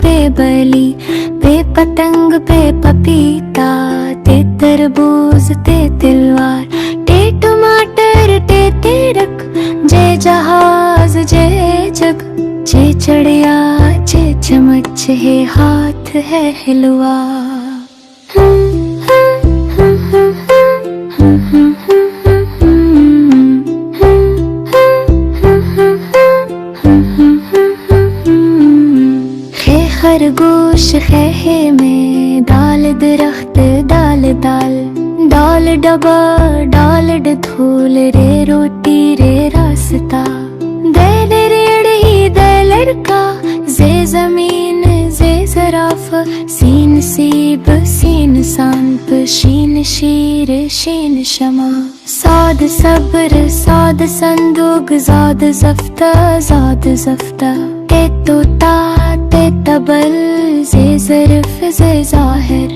Beverly, बेपतंग पे पपीता, ते तरबूज ते तिलवार, ते टमाटर ते तिरक, जे जहाज जे जग, जे चढ़िया जे चमच है, हाथ है हिलवा। खरगोश है में, दाल दरख्त दाल दाल, डाल डबा डाल धूल, रे रोटी रे रास्ता, दे रेड़ी दे लड़का, जे जमीन जे जराफ, सीन सीब सीन सांप, शीन शीर शीन शमा, साद सब्र साद संदूक, जाद जफ्ता जाद जफ्ता, ते तोता ते तबल, जे ज़रफ़ जे ज़ाहिर,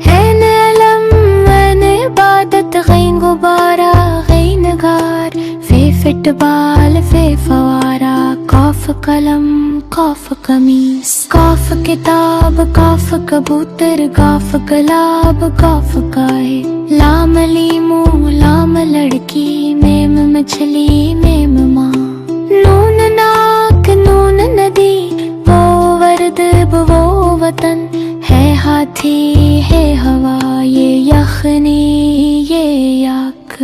है नलम वन इबादत, गैन गुबारा गैन गार, फे फुटबॉल फे फवारा, काफ कलम काफ कमीज, काफ किताब काफ कबूतर, गाफ गलाब गाफ गाय, लाम लीमू लाम लड़की, मेम मछली मेम माँ, नून नाक नून नदी, वो वर्द वो वतन, है हाथी है हवा, ये यखनी ये याक।